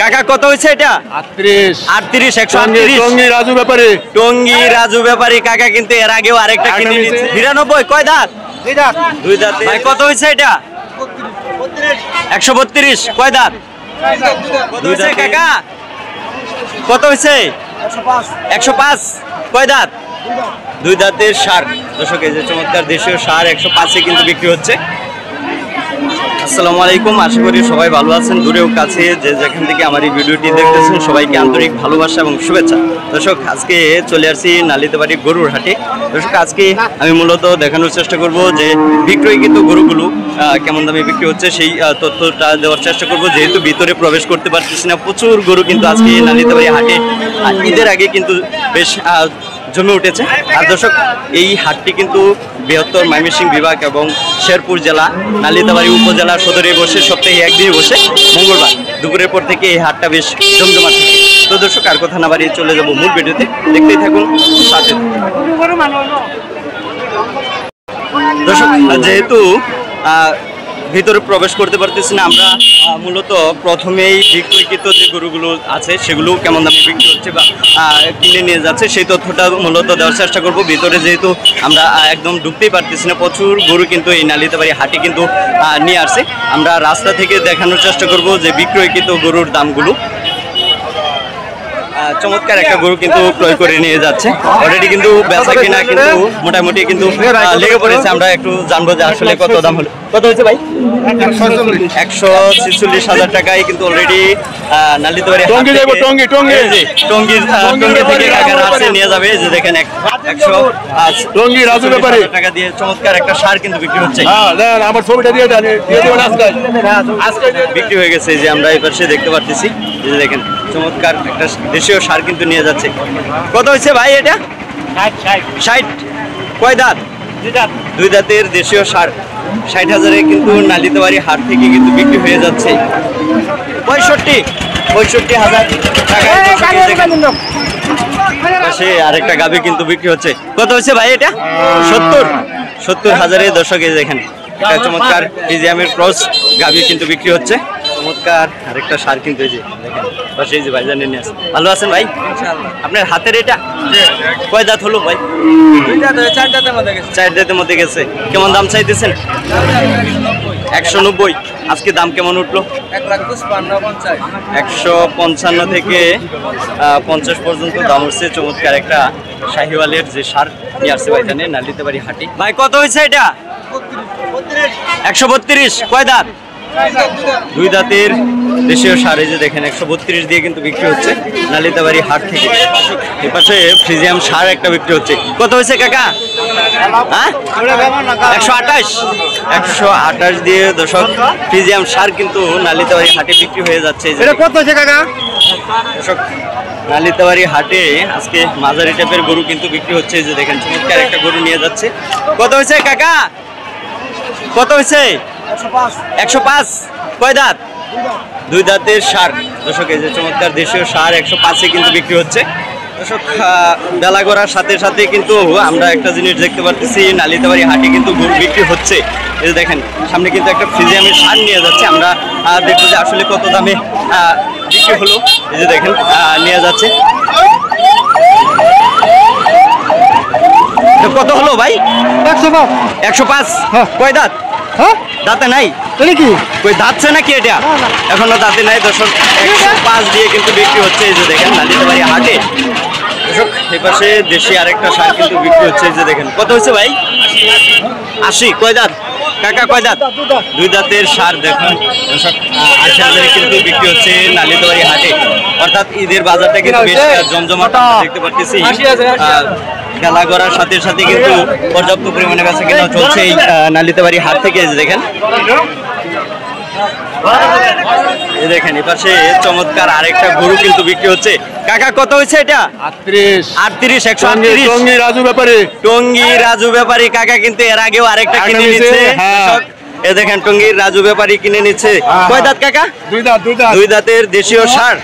কাকা কত হয়েছে এটা? 38 138 টঙ্গী রাজু ব্যাপারী। টঙ্গী রাজু ব্যাপারী কাকা কিন্তু এর আগেও আরেকটা কিনে নিয়েছে। 92 কয় দাঁত? দুই দাঁত। ভাই কত হয়েছে এটা? 132 কয় দাঁত? দুই দাঁত। কাকা কত হয়েছে? 105 কয় দাঁত? দুই দাঁতের ষাঁড়। দর্শক এই যে চমৎকার দেশীয় ষাঁড় 105-এ কিন্তু বিক্রি হচ্ছে। আসসালামু আলাইকুম, আশা করি সবাই ভালো আছেন। দূরেও কাছে যে যেখান থেকে আমার এই ভিডিওটি দেখতেছেন সবাইকে আন্তরিক ভালোবাসা এবং শুভেচ্ছা। দর্শক আজকে চলে আসছি নালিতাবাড়ি গরুর হাটে। দর্শক আজকে আমি মূলত দেখানোর চেষ্টা করব যে বিক্রয়কৃত গরুগুলো কেমন দামে বিক্রি হচ্ছে সেই তথ্যটা দেওয়ার চেষ্টা করব। যেহেতু ভিতরে প্রবেশ করতে পারতেছি না, প্রচুর গরু কিন্তু আজকে নালিতাবাড়ি হাটে ঈদের আগে কিন্তু বেশ জমে উঠেছে। আর দর্শক এই হাটটি কিন্তু বৃহত্তর ময়মনসিংহ বিভাগ এবং শেরপুর জেলা নালিতাবাড়ি উপজেলা সদরে বসে, সপ্তাহে একদিনই বসে মঙ্গলবার দুপুরের পর থেকে এই হাটটা বেশ জমজমাট থাকে। তো দর্শক আর কথা না বাড়িয়ে চলে যাবো মূল ভিডিওতে, দেখতেই থাকুন সাথে। দর্শক যেহেতু ভিতরে প্রবেশ করতে পারতেছি না, আমরা মূলত প্রথমেই বিক্রয়কৃত যে গরুগুলো আছে সেগুলো কেমন দামে বিক্রি হচ্ছে বা কিনে নিয়ে যাচ্ছে সেই তথ্যটা মূলত দেওয়ার চেষ্টা করব। ভিতরে যেহেতু আমরা একদম ঢুকতেই পারতেছি না, প্রচুর গরু কিন্তু এই নালিতাবাড়ি হাটে কিন্তু নিয়ে আসছে। আমরা রাস্তা থেকে দেখানোর চেষ্টা করব যে বিক্রয়কৃত গরুর দামগুলো। চমৎকার একটা গরু কিন্তু ক্রয় করে নিয়ে যাচ্ছে অলরেডি, কিন্তু বেচা কিনা কিন্তু মোটামুটি কিন্তু লেগে পড়েছে। আমরা একটু জানবো যে আসলে কত দাম হলো। কত হয়েছে ভাই? 146,000 টাকায় কিন্তু অলরেডি নালিতাবাড়ি টঙ্গী থেকে কাকারা আসছে নিয়ে যাবে। যে দেখেন 100 রাজু ব্যাপারী টাকা দিয়ে চমৎকার একটা সার কিন্তু বিক্রি হচ্ছে। আমার ছবিটা দিয়ে দেবেন আজকে বিক্রি হয়ে গেছে। যে আমরা এই পাশে দেখতে পাচ্ছি, যে দেখেন চমৎকার একটা দেশীয় সার কিন্তু নিয়ে যাচ্ছে। কত হয়েছে ভাই এটা? 60 কয় দাঁত? দুই দাঁতের দেশীয় সার 60,000-এ কিন্তু নালিতাবাড়ি হাট থেকে কিন্তু বিক্রি হয়ে যাচ্ছে। 65,000 পাশে আরেকটা গাভী কিন্তু বিক্রি হচ্ছে। কত হচ্ছে ভাই এটা? 70,000-এ দর্শকে দেখেন একটা চমৎকার ফ্রিজিয়ামের ক্রস গাভী কিন্তু বিক্রি হচ্ছে। চমৎকার আরেকটা সার কিন্তু এই যে দেখেন পাশে, এই যে ভাইজানের নিয়ে আসে। ভালো আছেন ভাই? আপনার হাতের এটা কয় দাঁত হলো ভাই? 4 দাঁতের মধ্যে গেছে। কেমন দাম চাইতেছেন? 190। আজকে দাম কেমন উঠলো? 155 থেকে 50 পর্যন্ত দাম উঠছে। চমৎকার একটা শাহিওয়ালের যে সার নিয়ে আসছে ভাইজানের নালিতাবাড়ি হাটে। ভাই কত হয়েছে এটা? 132 কয় দাঁত? দুই দাঁতের দেশীয় সার। এই যে দেখেন 132 দিয়ে কিন্তু বিক্রি হচ্ছে নালিতাবাড়ি হাট থেকে। এপাশে ফ্রিজিয়াম সার একটা বিক্রি হচ্ছে। কত হয়েছে কাকা? 128 দিয়ে দর্শক ফ্রিজিয়াম সার কিন্তু নালিতাবাড়ি হাটে বিক্রি হয়ে যাচ্ছে। কত হয়েছে কাকা? দর্শক নালিতাবাড়ি হাটে আজকে মাঝারি টাইপের গরু কিন্তু বিক্রি হচ্ছে। যে দেখেন চমৎকার একটা গরু নিয়ে যাচ্ছে। কত হয়েছে কাকা? কত হয়েছে? 105 কয় দাঁত? দুই দাঁতের সার। দর্শক এই যে চমৎকার দেশীয় সার 105-এ কিন্তু বিক্রি হচ্ছে। দর্শক বেলা গড়ার সাথে সাথে কিন্তু আমরা একটা জিনিস দেখতে পাচ্ছি, নালিতাবাড়ি হাটে কিন্তু গরু বিক্রি হচ্ছে। এই যে দেখেন সামনে কিন্তু একটা ফ্রিজিয়ামের সার নিয়ে যাচ্ছে। আমরা দেখবো যে আসলে কত দামে বিক্রি হলো। এই যে দেখেন নিয়ে যাচ্ছে। কত হলো ভাই? 105 কয় দাঁত? দাঁতে নাই কি কই দাঁতছে নাকি এটা? এখনো দাঁতে নাই। দর্শক 105 দিয়ে কিন্তু বিক্রি হচ্ছে। এই যে দেখেন নালিতাবাড়ি হাটে। দর্শক এই পাশে দেশি আরেকটা সার কিন্তু বিক্রি হচ্ছে। এই যে দেখেন কত হচ্ছে ভাই? 80 কয় দাঁত কাকা? কয় দাঁত? দুই দাঁতের সার। দেখুন দর্শক 80,000-এ কিন্তু বিক্রি হচ্ছে নালিতাবাড়ি হাটে। অর্থাৎ ঈদের বাজারটা কিন্তু বেশ জমজমাট দেখতে পাচ্ছি। খেলা করার সাথে সাথে কিন্তু পর্যাপ্ত পরিমাণে বেচা কেনা চলছে এই নালিতাবাড়ি হাট থেকে। দেখেন এই দেখেন এপাশে চমৎকার আরেকটা গরু কিন্তু বিক্রি হচ্ছে। কাকা কত হয়েছে এটা? 138 টঙ্গী রাজু ব্যাপারী। টঙ্গী রাজু ব্যাপারী কাকা কিন্তু এর আগেও আরেকটা কিনে নিচ্ছে। এ দেখেন টঙ্গীর রাজু ব্যাপারী কিনে নিচ্ছে। কয় দাঁত কাকা? দুই দাঁতের দেশীয় সার।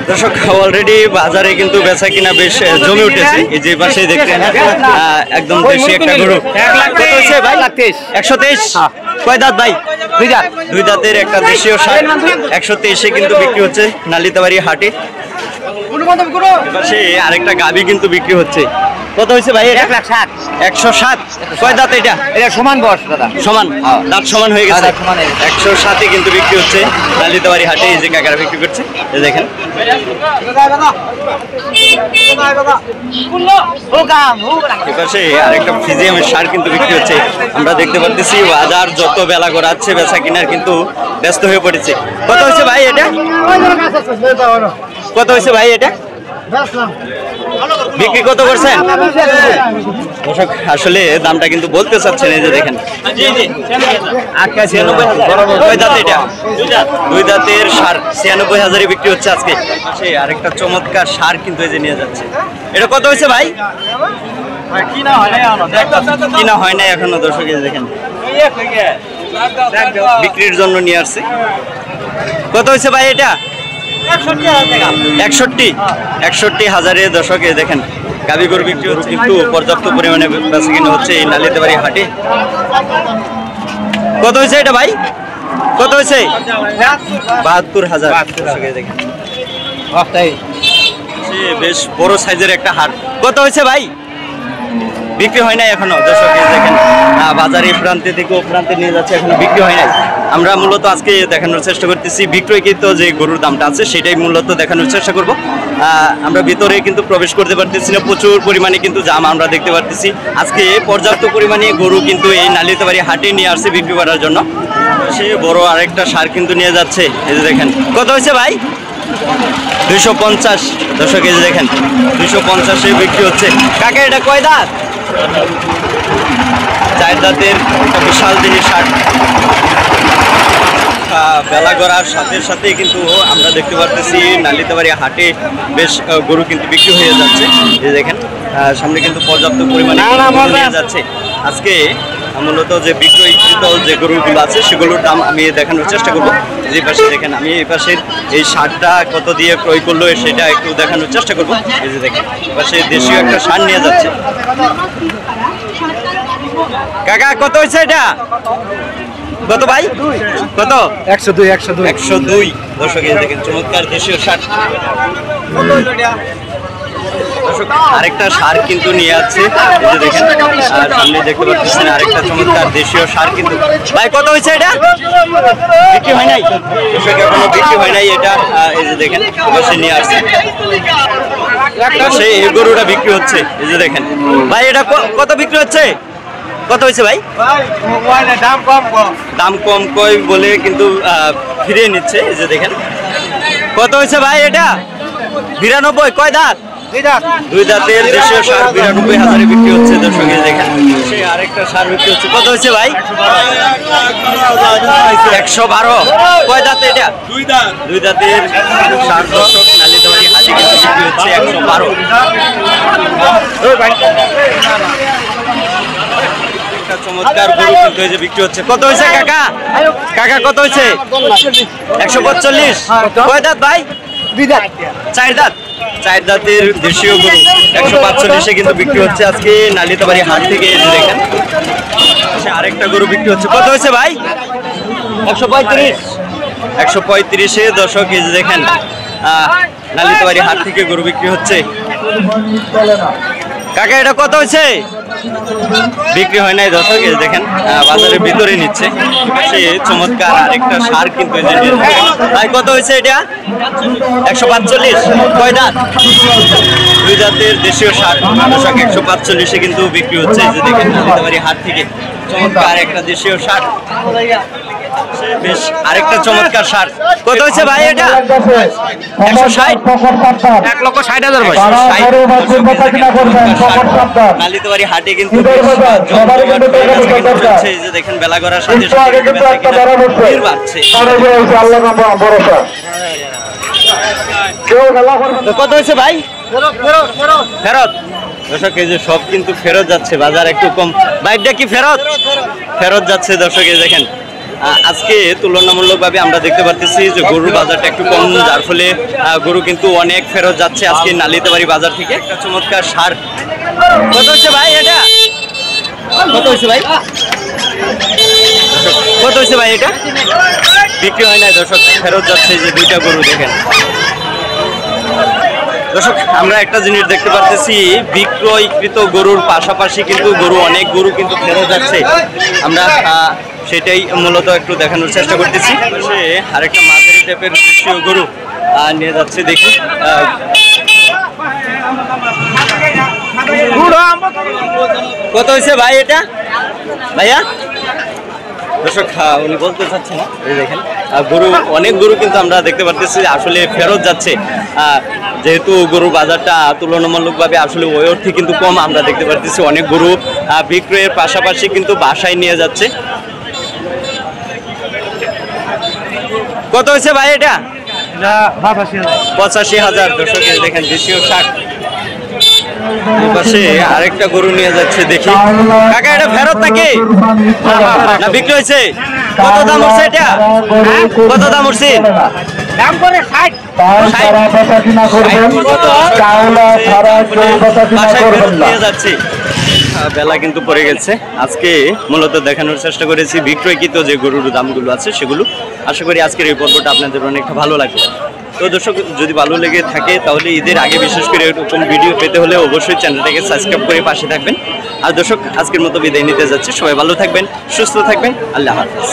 দর্শক অলরেডি বাজারে কিন্তু বেচা কিনা বেশ জমে উঠেছে। এই যে পাশে দেখতেন একদম দেশি একটা গরু। কত হয়েছে ভাই? 123 কয় দাঁত ভাই? দুই দাঁতের একটা দেশীয় ষাঁড় 123 কিন্তু বিক্রি হচ্ছে নালিতাবাড়ি হাটে। পাশে আরেকটা গাভী কিন্তু বিক্রি হচ্ছে। কত হয়েছে ভাই? 1,60,000 107। কয় দাঁত এটা? এটা সমান বয়স দাদা, সমান দাঁত সমান হয়ে গেছে। দাঁত সমান হয়ে গেছে। 107 কিন্তু বিক্রি হচ্ছে নালিতাবাড়ি হাটে। এই যে কাকারা বিক্রি করছে, এই দেখেন। এপাশে আরেকটা ফিজিয়ামের সার কিন্তু বিক্রি হচ্ছে। আমরা দেখতে পাচ্ছি বাজার যত বেলা গড়াচ্ছে বেচা কিনার কিন্তু ব্যস্ত হয়ে পড়েছে। কত হয়েছে ভাই এটা? কত হয়েছে ভাই এটা? বিক্রি কত করছেন? দর্শক আসলে দামটা কিন্তু বলতে চাচ্ছেন। এই যে দেখেন, কয় দাঁত এটা? দুই দাঁতের সার 96,000 বিক্রি হচ্ছে আজকে। সে আরেকটা চমৎকার সার কিন্তু এই যে নিয়ে যাচ্ছে। এটা কত হয়েছে ভাই? কিনা হয় নাই এখনো। দর্শক এই যে দেখেন, বিক্রির জন্য নিয়ে আসছে। কত হয়েছে ভাই এটা? 61,000 দর্শকে দেখেন গাভী গরু বিক্রি হচ্ছে কিন্তু পর্যাপ্ত পরিমাণে বেচাকেনা হচ্ছে এই নালিতাবাড়ি হাটে। কত হয়েছে এটা ভাই? কত হয়েছে? 72,000 দেখেন। বেশ বড় সাইজের একটা হাট। কত হয়েছে ভাই? বিক্রি হয় নাই এখনো। দর্শক দেখেন বাজারে প্রান্তে থেকে ও প্রান্তে নিয়ে যাচ্ছে, এখনো বিক্রি হয় নাই। আমরা মূলত আজকে দেখানোর চেষ্টা করতেছি বিক্রয়কৃত যে গরুর দামটা আছে সেটাই মূলত দেখানোর চেষ্টা করব। আমরা ভিতরে কিন্তু প্রবেশ করতে পারতেছি না, প্রচুর পরিমাণে কিন্তু জাম আমরা দেখতে পারতেছি। আজকে পর্যাপ্ত পরিমাণে গরু কিন্তু এই নালিতাবাড়ি হাটে নিয়ে আসছে বিক্রি করার জন্য। সে বড় আরেকটা সার কিন্তু নিয়ে যাচ্ছে। এই যে দেখেন, কত হয়েছে ভাই? 250। দর্শক এই যে দেখেন 250-এ বিক্রি হচ্ছে। কাকা এটা কয় দাঁত? 4 দাঁতের একটা বিশাল দিনের সার। বেলা গড়ার সাথে সাথে কিন্তু আমরা দেখতে পারতেছি নালিতাবাড়ি হাটে বেশ গরু কিন্তু বিক্রি হয়ে যাচ্ছে। এই দেখেন সামনে কিন্তু পর্যাপ্ত পরিমাণে নিয়ে যাচ্ছে। আজকে মূলত যে বিক্রয়কৃত যে গরুগুলো আছে সেগুলোর দাম আমি দেখানোর চেষ্টা করবো। যে পাশে দেখেন, আমি এই পাশের এই সারটা কত দিয়ে ক্রয় করলো সেটা একটু দেখানোর চেষ্টা করবো। এই যে দেখেন পাশে দেশীয় একটা সার নিয়ে যাচ্ছে। কাকা কত হয়েছে এটা? কত ভাই? কত? 102। দর্শক এই দেখেন চমৎকার দেশীয় সার। দর্শক আরেকটা সার কিন্তু নিয়ে আসছে। এই যে দেখেন সামনে দেখতে পাচ্ছেন আরেকটা চমৎকার দেশীয় সার কিন্তু। ভাই কত হয়েছে এটা? বিক্রি হয় নাই। দর্শক এখনো বিক্রি হয় নাই এটা। এই যে দেখেন বসে নিয়ে আসছে। সেই এই গরুটা বিক্রি হচ্ছে। এই যে দেখেন ভাই এটা কত বিক্রি হচ্ছে? কত হয়েছে ভাই? দাম কম কই বলে কিন্তু ফিরিয়ে নিচ্ছে। এই যে দেখেন কত হয়েছে ভাই এটা? 92। কয় দাঁত? দুই দাঁতের দেশীয় সার 92,000 বিক্রি হচ্ছে। দর্শক দেখেন সে আরেকটা সার বিক্রি হচ্ছে। কত হয়েছে ভাই? 112। কয় দাঁত এটা? দুই দাঁতের সার। দর্শক নালিতাবাড়ি হাটে কিন্তু বিক্রি হচ্ছে 112। চমৎকার গরু কিন্তু এই যে বিক্রি হচ্ছে। কত হয়েছে কাকা? কাকা কত হয়েছে? 145। কয় দাঁত ভাই? 4 দাঁত। 4 দাঁতের দেশীয় গরু 145-এ কিন্তু বিক্রি হচ্ছে আজকে নালিতাবাড়ি হাট থেকে। দেখেন আরেকটা গরু বিক্রি হচ্ছে। কত হয়েছে ভাই? 135। 135-এ দর্শক এই যে দেখেন নালিতাবাড়ি হাট থেকে গরু বিক্রি হচ্ছে। কাকা এটা কত হয়েছে? বিক্রি হয় নাই। দর্শক এই দেখেন বাজারের ভিতরে নিচ্ছে। সে চমৎকার আরেকটা সার কিন্তু ভাই কত হয়েছে এটা? 145। কয় দাঁত? দুই দাঁতের দেশীয় সার। দর্শক 145-এ কিন্তু বিক্রি হচ্ছে। এই যে দেখেন নালিতাবাড়ি হাট থেকে চমৎকার একটা দেশীয় সার। বেশ আরেকটা চমৎকার সার। কত হয়েছে ভাই এটা? 160। 1,60,000 ভাই। নালিতাবাড়ি হাটে কিন্তু এই যে দেখেন বেলা গড়ার সাথে বাড়ছে। কত হয়েছে ভাই? ফেরত। দর্শক এই যে সব কিন্তু ফেরত যাচ্ছে, বাজার একটু কম। বাইকটা কি ফেরত? ফেরত যাচ্ছে। দর্শক এই দেখেন আজকে তুলনামূলকভাবে আমরা দেখতে পাচ্ছি যে গরুর বাজারটা একটু কম, যার ফলে গরু কিন্তু অনেক ফেরত যাচ্ছে আজকে নালিতাবাড়ি বাজার থেকে। একটা চমৎকার সার। কত হচ্ছে ভাই এটা? কত হচ্ছে ভাই? দর্শক কত হয়েছে ভাই এটা? বিক্রি হয় নাই দর্শক, ফেরত যাচ্ছে যে দুইটা গরু দেখেন। দর্শক আমরা একটা জিনিস দেখতে পারতেছি, বিক্রয়কৃত গরুর পাশাপাশি কিন্তু অনেক গরু কিন্তু ফেরত যাচ্ছে। আমরা সেটাই মূলত একটু দেখানোর চেষ্টা করতেছি। সে আরেকটা মাঝারি টাইপের দেশীয় গরু নিয়ে যাচ্ছে, দেখি। কত হয়েছে ভাই এটা ভাইয়া? দর্শক উনি বলতে চাচ্ছেন না, এই দেখেন গরু, অনেক গরু কিন্তু আমরা দেখতে পারতেছি আসলে ফেরত যাচ্ছে। যেহেতু গরু বাজারটা তুলনামূলকভাবে আসলে ওই অর্থে কিন্তু কম, আমরা দেখতে পারতেছি অনেক গরু বিক্রয়ের পাশাপাশি কিন্তু বাসায় নিয়ে যাচ্ছে। কত হয়েছে ভাই এটা? 85,000। দর্শক দেখেন দেশীয় ষাট। পাশে আরেকটা গরু নিয়ে যাচ্ছে, দেখি। কাকা এটা ফেরত নাকি না বিক্রি হয়েছে? কত দাম উঠছে এটা? কত দাম উঠছে? দাম করে 60 নিয়ে যাচ্ছে। বেলা কিন্তু পড়ে গেছে। আজকে মূলত দেখানোর চেষ্টা করেছি বিক্রয়কৃত যে গরুর দামগুলো আছে সেগুলো। আশা করি আজকের এই পর্বটা আপনাদের অনেকটা ভালো লাগবে। তো দর্শক যদি ভালো লেগে থাকে তাহলে ঈদের আগে বিশেষ করে এরকম ভিডিও পেতে হলে অবশ্যই চ্যানেলটাকে সাবস্ক্রাইব করে পাশে থাকবেন। আর দর্শক আজকের মতো বিদায় নিতে যাচ্ছি। সবাই ভালো থাকবেন, সুস্থ থাকবেন। আল্লাহ হাফেজ।